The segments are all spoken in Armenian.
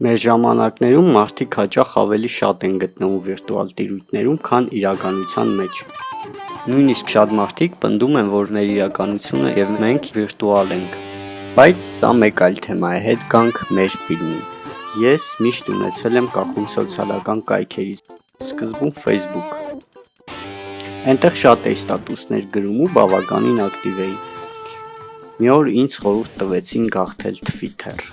Մեր ժամանակներում մարդիկ հաճախ ավելի շատ են գտնվում վիրտուալ տիրույթներում, քան իրականության մեջ։ Նույնիսկ շատ մարդիկ պնդում են, որ մեր իրականությունը եւ մենք վիրտուալ ենք։ Բայց սա մեկ այլ թեմա է, հետ գանք մեր ֆիլմին։ Ես միշտ ունեցել եմ կախում սոցիալական կայքերից, սկզբում Facebook։ Այնտեղ շատ էի ստատուսներ գրում ու բավականին ակտիվ էի։ Մի օր ինձ խորհուրդ տվեցին գաղթել Twitter։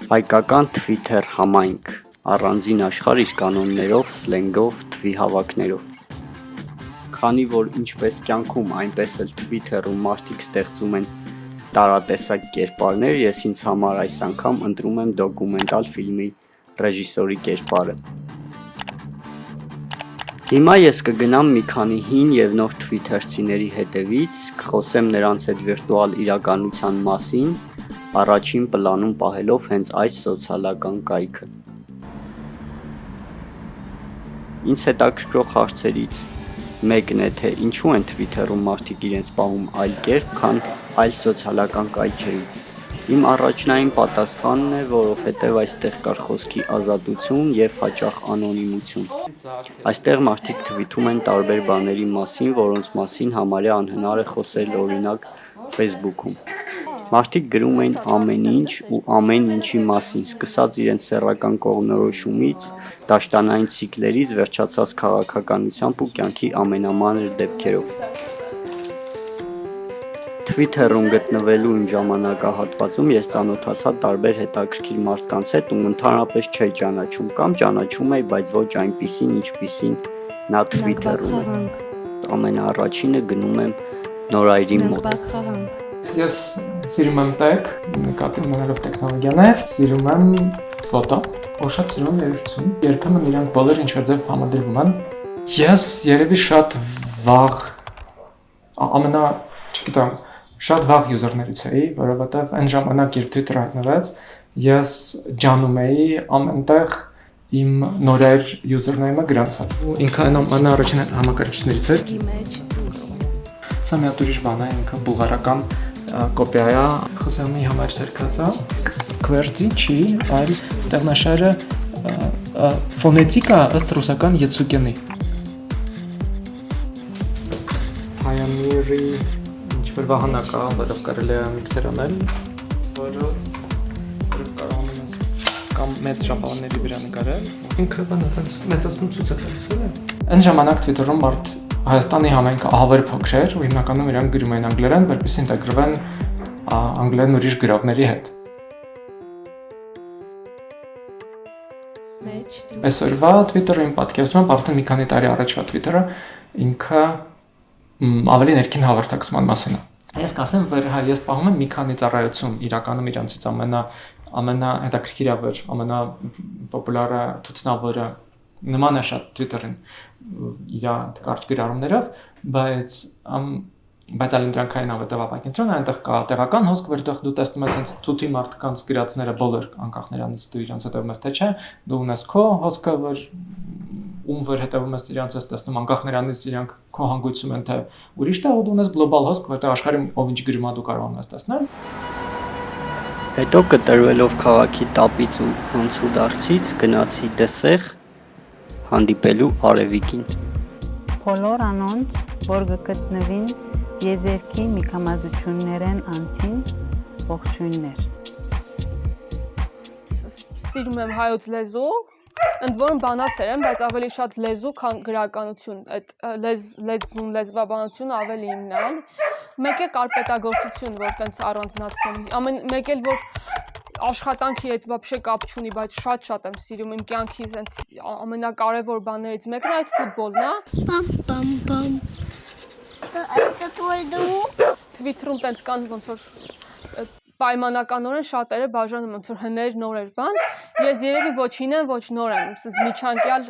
Հայկական Twitter համայնք, առանձին աշխարհ իր կանոններով, սլենգով, թվի հավաքներով։ Քանի որ ինչպես կյանքում, այնպես էլ Twitter-ում մարդիկ ստեղծում են տարատեսակ կերպարներ, ես ինձ համար այս անգամ ընտրում եմ դոկումենտալ ֆիլմի ռեժիսորի կերպարը։ Հիմա ես կգնամ մի քանի հին եւ նոր Twitter-ցիների հետևից, կխոսեմ նրանց հետ վիրտուալ իրականության մասին, առաջին պլանում պահելով հենց այս սոցիալական կայքը։ Ինձ հետաքրքրող հարցերից մեկն է, թե ինչու են Twitter-ում մարդիկ իրենց պահում այլ կերպ, քան այլ սոցիալական կայքերում։ Իմ առաջնային պատասխանն է, որովհետև այստեղ կար խոսքի ազատություն եւ հաճախ անոնիմություն։ Այստեղ մարդիկ թվիթում են տարբեր բաների մասին, որոնց մասին համարյա անհնար է խոսել օրինակ Facebook-ում։ Մարդիկ գրում էին ամեն ինչ ու ամեն ինչի մասին, սկսած իրենց սեռական կողմնորոշումից, դաշտանային ցիկլերից, վերջացած քաղաքականությամբ ու կյանքի ամենամանր դեպքերով։ Twitter-ում գտնվելու իմ ժամանակահատվածում ես ծանոթացա տարբեր հետաքրքիր մարդկանց հետ ու ընդհանրապես չէի ճանաչում կամ ճանաչում էի, բայց ոչ այնպիսին, ինչպիսին նա Twitter-ում է։ Ամենաառաջինը գնում եմ Նորայրի մոտ։ Ես սիրում եմ տեխ, նկատի ունենալով տեխնոլոգիաներ, սիրում եմ ֆոտո, շատ սիրում եմ երաժշտություն, երբեմն իրանք բոլորը ինչ-որ ձև համադրվում են։ Ես երևի շատ վաղ, չգիտեմ, շատ վաղ յուզերներից էի, որովհետև այն ժամանակ, երբ Twitter հայտնվեց, ես ջանում էի ամենտեղ իմ նորեր յուզերնեյմը գրանցել։ Ինքը ամենաառաջին համակարգիչներից էր։ Սա մի հատ ուրիշ բան է, ինքը բուլղարական կոպիա է, խսեմի համար թերքած է, քվերձի չի, այլ ստեղնաշարը ֆոնետիկա ըստ ռուսական յեցուկենի։ Pioneer-ի ինչ-որ վահանակ է, որով կարելի է միքսեր անել, որը կարող եմ կամ մեծ ժապավանների վրա նկարել, ինքը բանականց մեծացնում ցույց է տալիս, էլի։ Այն ժամանակ Twitter-ում Հայաստանի համայնքը ահավոր փոքր էր ու հիմնականում իրանք գրում էին անգլերեն, որպեսզի ինտեգրվեն անգլերեն ուրիշ գրողների հետ։ Այսօրվա Twitter-ը իմ պատկերացնում եմ արդեն մի քանի տարի առաջվա Twitter-ը ինքը ավելի ներքին հավաքակցման մասին է։ Ես կասեմ, որ ես պահում եմ մի քանի ծառայություն, իրականում իրանցից ամենահետաքրքիրը, ամենապոպուլարը, ցուցնավորը նման է շատ Twitter-ին իր կարճ գրառումներով, բայց այլ դրանքային ավետև ապակենտրոնը այնտեղ կա տեղական հոսք, որտեղ դու տեսնում ես հենց ցույցի մարդկանց գրածները բոլոր անկախ նրանից դու իրանց հետևում ես թե չէ, դու ունես քո հոսքը, որ հետևում ես իրանց ես տեսնում անկախ նրանից իրանք քո հանգույցում են թե ուրիշ տեղ, ու դու ունես գլոբալ հոսք, որտեղ աշխարհի ով ինչ գրում է դու կարող ես տեսնել։ Հետո կտրվելով քաղաքի տապից ու անցուդարձից գնացի Դսեղ հանդիպելու Արևիկին։ Բոլոր անոնց, որ գտնվին եզերքի միքամազություններեն անցին ողջույններ։ Սիրում եմ հայոց լեզու, ընդ որում բանասեր եմ, բայց ավելի շատ լեզու, քան գրականություն, այդ լեզուն, լեզվաբանությունը ավելի իմն է։ Մեկ է կարպետագործություն, որ տենց առանձնացնում, մեկ էլ որ աշխատանքի հետ вообще կապ չունի, բայց շատ եմ սիրում իմ կյանքի sense ամենակարևոր բաներից մեկն է այդ ֆուտբոլն է։ Պամ։ Asta tu ai dă Twitter-ում տենց կան ոնց որ պայմանականորեն շատերը բաժանում ոնց որ հներ նորեր բան։ Ես երևի ոչ հին եմ, ոչ նոր եմ, sense միջանկյալ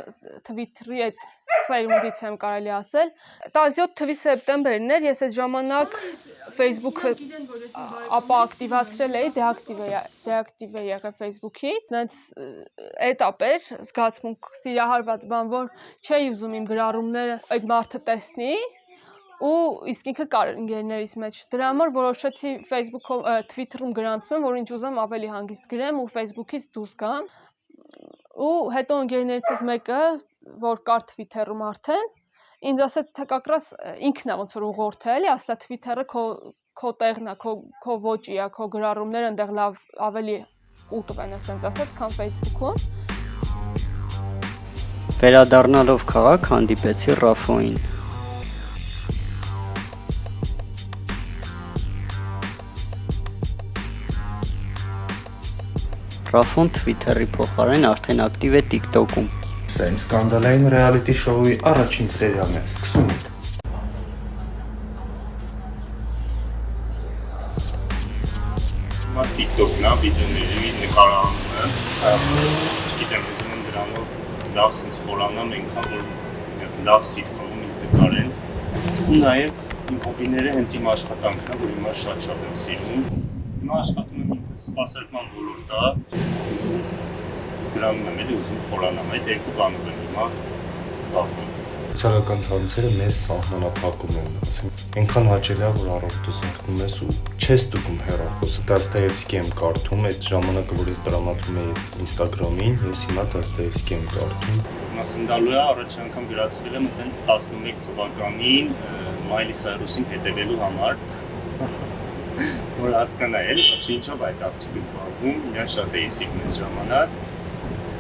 Twitter-ի այդ սերունդից եմ կարելի ասել։ 17 թվականի սեպտեմբերն էր, ես այդ ժամանակ Facebook-ը ապա ակտիվացրել էի, դեակտիվ էի եղել Facebook-ից, նենց էտապ էր, զգացմունք սիրահարված բան, որ չէի ուզում իմ գրառումները այդ մարդը տեսնի, ու իսկ ինքը կար ընկերներից մեջ։ Դրա համար որոշեցի Facebook-ում, Twitter-ում գրանցվեմ, որ ինչ ուզեմ ավելի հանգիստ գրեմ ու Facebook-ից դուրս գամ։ Ու հետո ընկերներիցս մեկը, որ կար Twitter-ում արդեն, ինձ ասաց, թե կակրաս ինքն է ոնց որ ուղղորդել, էլի, ասա Twitter-ը քո տեղն է, քո ոճի է, քո գրառումները այնտեղ լավ ավելի ուտվ են, ասենց ասած, քան Facebook-ում։ Վերադառնալով քաղաք հանդիպեցի Ռաֆոին։ Ռաֆոն Twitter-ի փոխարեն արդեն ակտիվ է TikTok-ում։ Սենց սկանդալային ռեալիթի շոուի առաջին սերիալն է, սկսում ենք։ Հիմա TikTok-ն է, վիդեոների նկարահանումը, չգիտեմ, ուզում եմ դրանով լավ սենց խորանամ, այնքան որ լավ սիթքոմում ինձ նկարեն։ Ու նաև իմ հոբիները հենց իմ աշխատանքն է, որ հիմա շատ եմ սիրում։ Հիմա աշխատում եմ ինքը սպասարկման ոլորտը, դրանում եմ էլի ուզում խորանամ, այդ երկու բանով եմ հիմա զբաղվում։ Սոցիալական ցանցերը մեզ սահմանափակում են, ասենք, այնքան հաճելի է, որ առավոտը սնկնում ես ու չես ստուգում հեռախոսը։ Դաստոևսկի եմ կարդում, այդ ժամանակը, որ ես տրամադրում էի Instagram-ին, ես հիմա Դաստոևսկի եմ կարդում։ Հիմա սնդալու է, առաջ անգամ գրացվել եմ այտենց 11 թվականին Մայլի Սայրուսին հետևելու համար, որ հասկանա էլ, ինչով այդ աղջիկը զբաղվում, իրան շատ էի սիրում այն ժամանակ։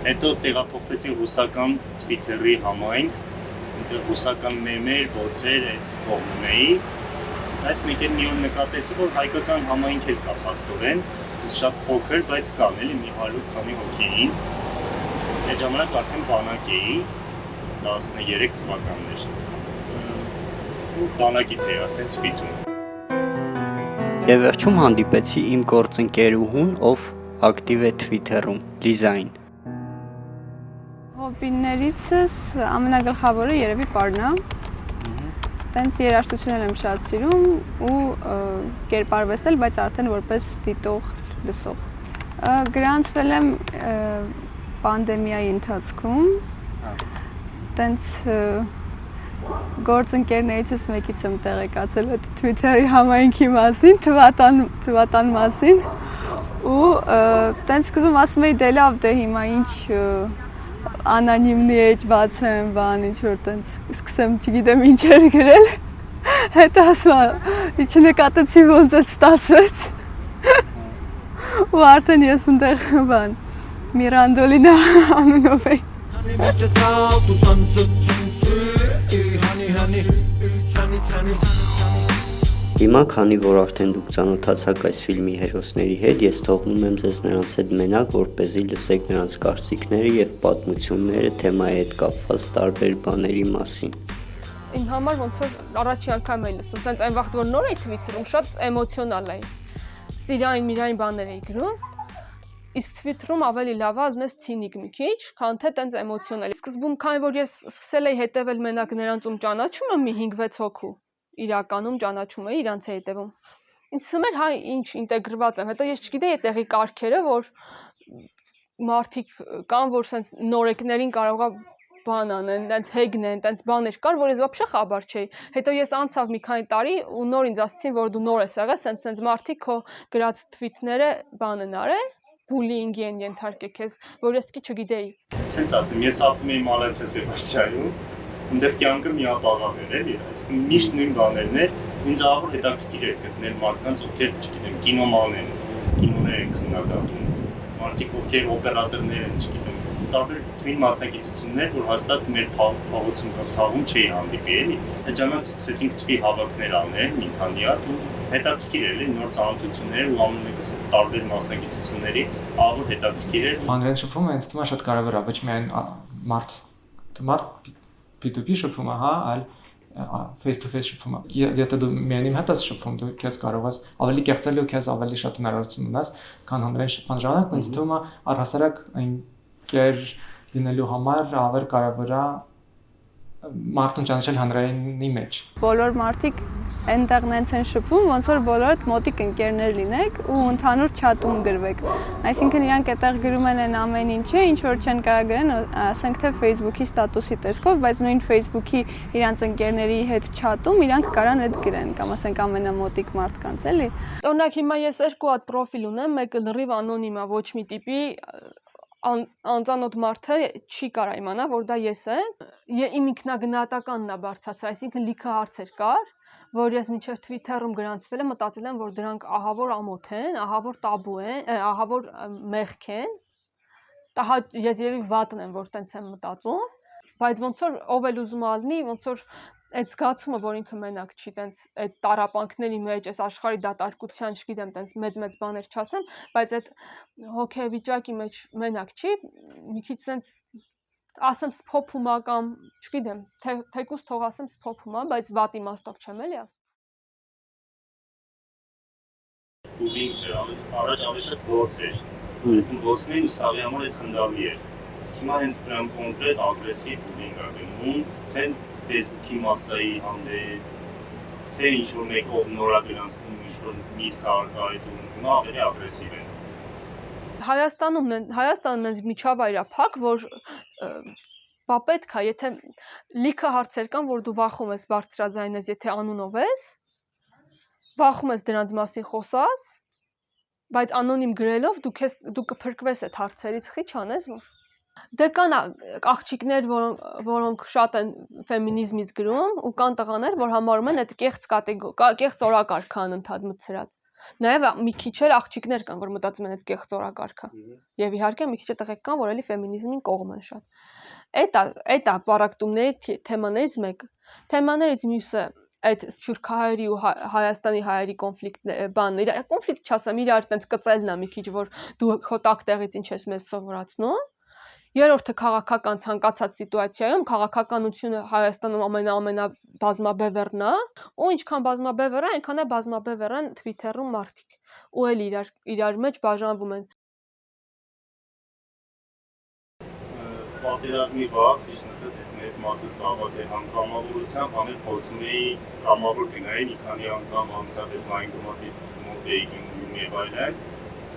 Հետո տեղափոխվեցի ռուսական Twitter-ի համայնք, այնտեղ ռուսական մեմեր, բոցեր կողմում էի, բայց մեկ էլ մի օր նկատեցի, որ հայկական համայնք էլ կա փաստորեն, շատ փոքր, բայց կան էլի մի 100 քանի հոգի էին։ Այդ ժամանակ արդեն բանակ էի, 13 թվականներ։ Ու բանակից էի արդեն Twitter-ում։ Եվ վերջում հանդիպեցի իմ գործընկերուհուն, ով ակտիվ է Twitter-ում, Լիզային։ Հոբիներիցս ամենագլխավորը երևի պարն է։ Տենց երաժշտությունն եմ շատ սիրում ու կերպարվեստել, բայց արդեն որպես դիտող, լսող։ Գրանցվել եմ պանդեմիայի ընթացքում։ Տենց գործընկերներիցս մեկից եմ տեղեկացել այդ Twitter-ի համայնքի մասին, թվատան մասին ու տենց սկզբում ասում էի դե լավ, դե հիմա ինչ անոնիմնի էջ բացեմ, բան ինչ որ տենց սկսեմ, չգիտեմ ինչեր գրել, հետո ասում չնկատեցի ոնց է ստացվեց ու արդեն ես ընդեղ բան Միրանդոլինա անունով էի։ Հիմա, քանի որ արդեն դուք ծանոթացաք այս ֆիլմի հերոսների հետ, ես թողնում եմ ձեզ նրանց հետ մենակ, որպեսզի լսեք նրանց կարծիքները եւ պատմությունները թեմայի հետ կապված տարբեր բաների մասին։ Իմ համար ոնց որ առաջի անգամ էի լսում, սենց այն վաղտ որ նոր էի Twitter-ում, շատ էմոցիոնալ էի։ Սիրային միրային բաներ էի գրում։ Իսկ Twitter-ում ավելի լավ է, ասես ցինիկ մի քիչ, քան թե տենց էմոցիոնալ։ Սկզբում, քանի որ ես սկսել էի հետևել մենակ նրանց ում ճանաչում եմ մի 5-6 հոգու, իրականում ճանաչում էի, իրանց էի հետևում։ Ինձ թվում էր, հայ ինչ ինտեգրված եմ։ Հետո ես չգիտեի այդտեղի կարգերը, որ մարդիկ կան, որ սենց նորեկներին կարողա բան անեն, տենց հեգնեն, տենց բաներ կար, որ ես вообще խաբար չէի։ Հետո ես անցավ մի քանի տարի ու նոր ինձ ասացին, որ դու նոր ես եղել, սենց մարդիկ քո գրած թվիթները բան են արել, բուլինգի են ենթարկել քեզ, որ ես չգիտեի։ Սենց ասեմ, ես ապրում էի Մալացիա Սեբաստիայում, այնտեղ կյանքը միապաղաղ էր էլի, այսինքն միշտ նույն բաներն էր, ինձ ահավոր հետաքրքիր էր գտնել մարդկանց, ովքեր, չգիտեմ, կինոման են, կինոներ են քննադատում, մարդիկ ովքեր օպերատորներ են, չգիտեմ, տարբեր թվին մասնագիտություններ, որ հաստատ մեր փողոցում կամ թաղում չէի հանդիպի էլի։ Այդ ժամանակ սկսեցինք թվի հավաքներ անել, մի քանի հատ ու հետաքրքիր էր էլի նոր ծանոթություններ ու ամեն մեկը տարբեր մասնագիտությունների ահավոր հետաքրքիր էր։ Անրեն շփումը ինձ թվում է շատ կարևոր է, ոչ միայն մարդ P2P շփումը, հա, այլ face to face շփումը։ Եթե դու միայն իմ հետ ես շփվում, դու քեզ կարող ես ավելի կեղծելի ու քեզ ավելի շատ հնարավորություն ունես, քան հանրային շփման ժամանակ, ինձ թվում է առհասարակ այն կեր լինելու համար ավելի կարևոր է մարդուն ճանաչել հանրայինի մեջ։ Բոլոր մարդիկ այնտեղ նենց են շփվում, ոնց որ բոլորդ մոտիկ ընկերներ լինեք ու ընդհանուր չաթում գրվեք։ Այսինքն իրանք այդտեղ գրում են այն ամեն ինչը, ինչ որ չեն կարող գրեն, ասենք թե Facebook-ի ստատուսի տեսքով, բայց նույն Facebook-ի իրանք ընկերների հետ չաթում իրանք կարան այդ գրեն, կամ ասենք ամենամոտիկ մարդկանց, էլի։ Օրինակ հիմա ես երկու հատ պրոֆիլ ունեմ, մեկը լրիվ անոնիմ է, ոչ մի տիպի անծանոթ մարդը չի կարող իմանա, որ դա ես եմ։ Իմ ինքնագնահատականն է բարձրացել, այսինքն լիքը հարցեր կար, որ ես մինչև Twitter-ում գրանցվել եմ, մտածել եմ, որ դրանք ահա որ ամոթ են, ահա որ տաբու են, ահա որ մեղք են։ Ես երևի վատն եմ, որ տենց եմ մտածում, բայց ոնց որ ով էլ ուզում ալնի, ոնց որ այդ զգացումը, որ ինքը մենակ չի, տենց այդ տարապանքների մեջ, այս աշխարհի դատարկության, չգիտեմ, տենց մեծ բաներ չասեմ, բայց այդ հոգեվիճակի մեջ մենակ չի, մի քիչ տենց ասեմ սփոփում ա կամ, չգիտեմ, թեկուզ թող ասեմ սփոփում ա, բայց վատ իմաստով չեմ էլի ասում։ Բուլինգ չէ, առաջ ավելի շատ բոց էր, իսկ բոցն էին ու սավի համար այդ խնդալի էր, իսկ հիմա հենց պրամ կոնկրետ ագրեսիվ բուլինգ ա գնում, թե Facebook-ի մասայի հանդեպ, թե ինչ-որ մեկով նորա գրանցվում, ինչ-որ միտք արկայդում, հիմա ավելի ագրեսիվ են։ Հայաստանում նենց միջավայր է փակ, որ բա պետք է, եթե լիքը հարցեր կան, որ դու վախում ես բարձրաձայնես, եթե անունով ես, վախում ես դրանց մասին խոսած, բայց անոնիմ գրելով դու կփրկվես այդ հարցերից, խի չանես, որ դե կան աղջիկներ, որոնք շատ են ֆեմինիզմից գրում ու կան տղաներ, որ համարում են այդ կեղծ օրակարգ անընդհատ մտցրած։ Նաև մի քիչ էլ աղջիկներ կան, որ մտածում են այդ կեղծ օրակարգը։ Եվ իհարկե մի քիչ տղեկ կան, որ էլի ֆեմինիզմին կողմ են շատ։ Այդ է պարակտումների թեմաներից մեկը։ Թեմաներից մյուսը այդ սփյուռքահայերի ու Հայաստանի հայերի կոնֆլիկտ չասեմ, իրար տենց կծելն է մի քիչ, որ դու քո տակտեղից ինչ ես մեզ սովորացնում։ Երրորդը քաղաքական ցանկացած սիտուացիայում քաղաքականությունը Հայաստանում ամենաբազմաբևեռն է, ու ինչքան բազմաբևեռ է, այնքան է բազմաբևեռ են Twitter-ում մարդիկ, ու էլ իրար մեջ բաժանվում են։ Պատերազմի վաղ, ճիշտ ասած, ես մեծ մասը զբաղված էր համ կամավորությամբ, համ էլ փորձում էի կամավոր գնային, մի քանի անգամ անընդհատ այդ բանկոմատի մոտ էի գնում եւ այլն,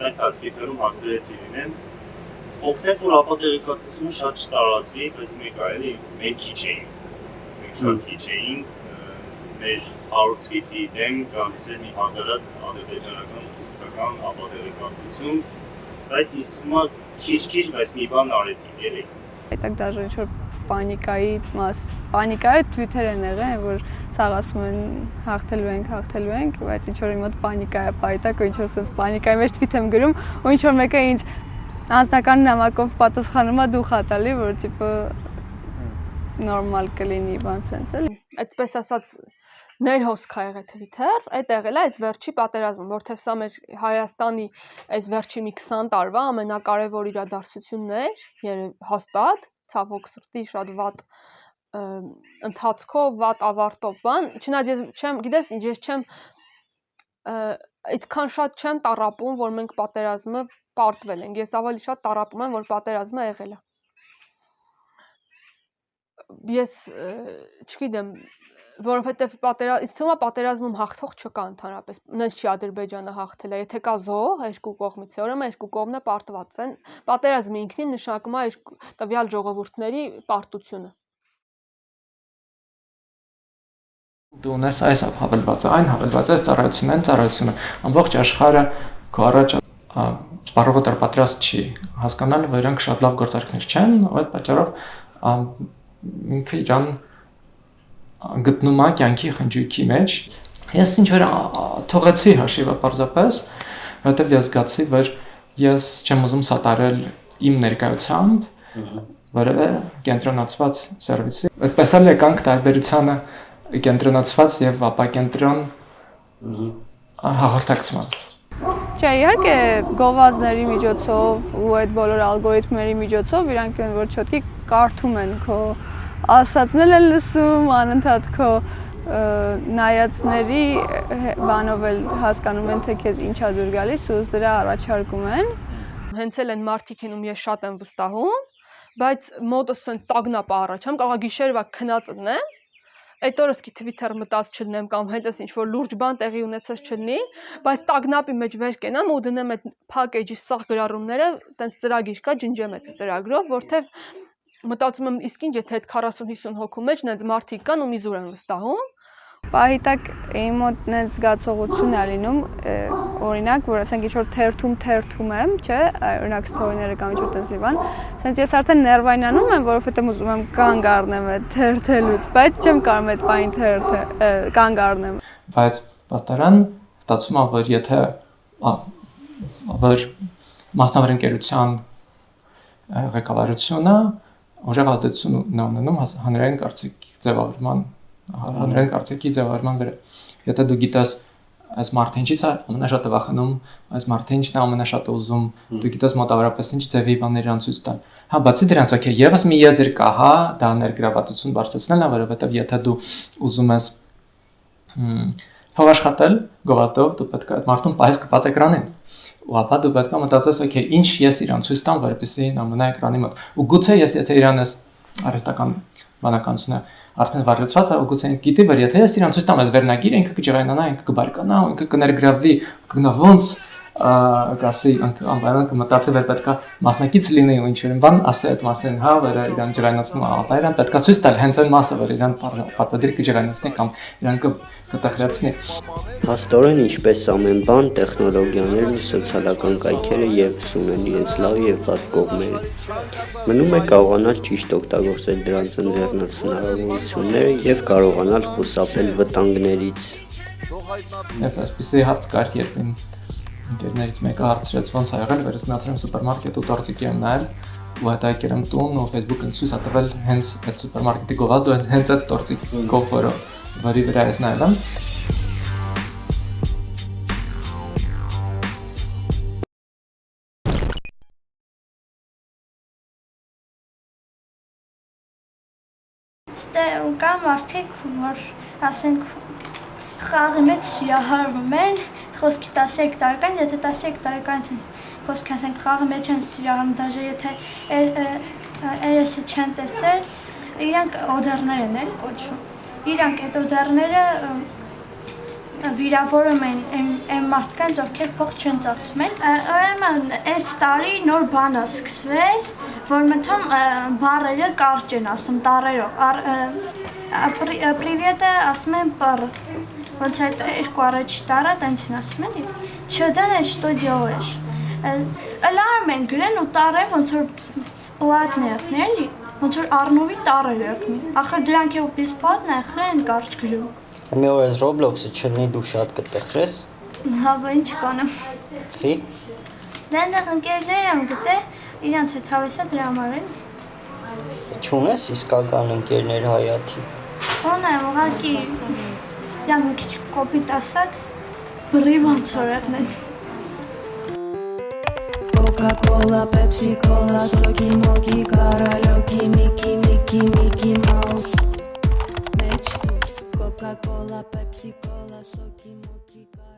բայց Twitter-ում հասցրեցի լինել։ Օգնեց, որ ապատեղեկատվությունը շատ չտարածվի, բայց մեկ այլ մենք քիչ էինք, մենք շատ քիչ էինք, մեր 100 թվիթի դեմ գալիս էր մի 1000 հատ ադրբեջանական ու թուրքական ապատեղեկատվություն, բայց իսկ հիմա քիչ, բայց մի բան արեցինք էլի։ Այդտեղ դաժե ինչ-որ պանիկայի Twitter-ն եղել, որ սաղ ասում են հաղթելու ենք, բայց ինչ-որ իմ մոտ պանիկա է պայտակ, ու ինչ-որ սենց պանիկայի մեջ tweet եմ գրում, ու ինչ-որ մեկը ինձ անձնական նամակով պատասխանում է դու խատալի, որ տիպը նորմալ կլինի բան սենց էլի։ Այդպես ասած ներհոսք ա եղել Twitter, այդ եղել է այս վերջի պատերազմում, որտեվ սա մեր Հայաստանի այս վերջի մի 20 տարվա ամենակարևոր իրադարձությունն էր, հաստատ, ցավոք սրտի շատ վատ ընթացքով, վատ ավարտով բան, չնայած ես գիտես ինչ, ես չեմ այդքան շատ չեմ տառապում, որ մենք պատերազմը պարտվել ենք, ես ավելի շատ տառապում եմ, որ պատերազմը եղել է։ Ես չգիտեմ, որովհետև ինձ թվում է պատերազմում հաղթող չկա ընդհանրապես, նենց չի Ադրբեջանը հաղթել է, եթե կա զոհ երկու կողմից, ուրեմն երկու կողմն է պարտված են, պատերազմը ինքնին նշանակում է տվյալ ժողովուրդների պարտությունը։ Դու ունես այս հավելվածը, այն հավելվածը, այս ծառայությունը, ամբողջ աշխարհը քո առաջ սպառողը պատրաստ չի հասկանալ, որ իրանք շատ լավ գործարքներ չեն, ու այդ պատճառով ինքը իրան գտնում է կյանքի խնջույքի մեջ։ Ես ինչ որ թողեցի հաշիվը պարզապես, որովհետև ես զգացի, որ ես չեմ ուզում սատարել իմ ներկայությամբ որևէ կենտրոնացված սերվիսի։ Այդպես էլ եկանք տարբերությանը կենտրոնացված եւ ապակենտրոն հաղորդակցման։ Չէ, իհարկե գովազդների միջոցով ու այդ բոլոր ալգորիթմների միջոցով իրանք են որ չոտքի կարդում են քո ասածն են լսում, անընդհատ քո նայածների բանով էլ հասկանում են թե քեզ ինչա դուր գալիս ու դրա առաջարկում են։ Հենց էլ են մարդիկ են ում ես շատ եմ վստահում, բայց մոտս sense տագնապ առաջամ, կարող գիշերվա քնած ունեմ, այդ օրս კი Twitter մտած չլնեմ կամ հետս ինչ որ լուրջ բան տեղի ունեցած չլինի, բայց տագնապի մեջ վեր կենամ ու դնեմ այդ package-ի սաղ գրառումները, տենց ծրագիր կա, ջնջեմ այդ ծրագրով, որտեվ մտածում եմ իսկ ինչ եթե այդ 40-50 հոգու մեջ նենց մարդիկ կան ու մի զուր են վստահում։ Պահի տակ իմ մոտ նենց զգացողություն է լինում, օրինակ, որ ասենք ինչ-որ թերթում եմ, չէ, օրինակ story-ները կամ ինչ-որ տենց բան, ասենց ես արդեն ներվայնանում եմ, որովհետև ուզում եմ կանգ առնեմ այդ թերթելուց, բայց չեմ կարող այդ բանին կանգ առնեմ։ Բայց պաստարան ստացվում է, որ եթե որ մասնավոր ընկերության ղեկավարությունը ուժեղացություն ունենում հանրային կարծիքի ձևավորման հանրային կարծիքի ձևավորման վրա։ Եթե դու գիտես այս մարդը ինչից է ամենաշատ վախենում, այս մարդը ինչն է ամենաշատ ուզում, դու գիտես մոտավորապես ինչ ձևի բաներ իրան ցույց տալ։ Հա, բացի դրանից, օքեյ, եւս մի եզր կա, հա, դա ներգրավվածություն բարձրացնելն է, որովհետեւ եթե դու ուզում ես փոխաշխատել գովազդով, դու պետք է այդ մարդուն պահես կպած էկրանին։ Ու ապա դու պետք է մտածես, օքեյ, ինչ ես իրան ցույց տամ, որպեսզի նա մնա էկրանի մոտ։ Ու գուցե ես եթե իրան ես արհեստական բանականությունը արդեն վարեցված է, ու գուցե գիտի, որ եթե ես իրան ցույց տամ այս վերնագիրը, ինքը կջղայնանա, ինքը կբարկանա, ինքը կներգրավվի, կգնա ոնց գասի անվանան կմտածի որ պետքա մասնակից լինի ու ինչ-որ բան ասի այդ մասին, հա, որ իրան ջղայնացնում է, ապա իրան պետքա ցույց տալ հենց այն մասը, որ իրան պարտադիր կջղայնացնի կամ իրան կտխրացնի։ Փաստորեն, ինչպես ամեն բան, տեխնոլոգիաներն ու սոցիալական կայքերը ևս ունեն իրենց լավ եւ վատ կողմերը։ Մնում է կարողանալ ճիշտ օգտագործել դրանց ընձեռնած հնարավորությունները եւ կարողանալ խուսափել վտանգներից։ Եվ այսպեսի հարց կար, երբ իմ ընկերներից մեկը հարցրեց ոնց ա եղել, որ ես գնացել եմ սուպերմարկետ ու տորտիկի եմ նայել ու հետո եկել եմ տուն ու Facebook-ին ցույց ա տվել հենց այդ սուպերմարկետի գովազդը հենց այդ տորտիկի գոֆորը, որի վրա ես նայել եմ։ Ստե կա մարդիկ, որ ասենք խաղի մեջ սիրահարվում են, խոսքի 13 տարեկան, եթե 13 տարեկանից խոսքի ասենք խաղի մեջ են սիրահարվում, դաժե եթե երեսը չեն տեսել, իրանք օդերներ են էլ կոչվում։ Իրանք այդ օդերները վիրավորում են այն մարդկանց, ովքեր փող չեն ծախսում են։ Ուրեմն այս տարի նոր բան է սկսվել, որ մտամ բառերը կարճ են ասում տառերով։ Պրիվետը ասում են պառ։ Ոնց այդ երկու առաջի տարը տենց են ասում են։ Չդան что делаешь։ Alarm են գրեն ու տառեր ոնց որ պլատներն էլի, ոնց որ Արնովի տառեր եղնի։ Ախր դրանք էլ բեսպլատն են կարճ գրում։ Մի օր այս Roblox-ը չլինի դու շատ կտխրես։ Հա, բա ինչ կանեմ։ Խի։ Դեռ ընկերներ եմ գտել, իրանց հետ հավեսա դրա համար են։ Չունես իսկական ընկերներ Հայաթի։ Ունեմ, ուղղակի իրանք մի քիչ կոպիտ ասած բռի ոնց որ եղնեց։ Coca-Cola, Pepsi-Cola, соки, моки, караоке, Микки Маус. Coca-Cola, Pepsi-Cola, соки, моки, караоке.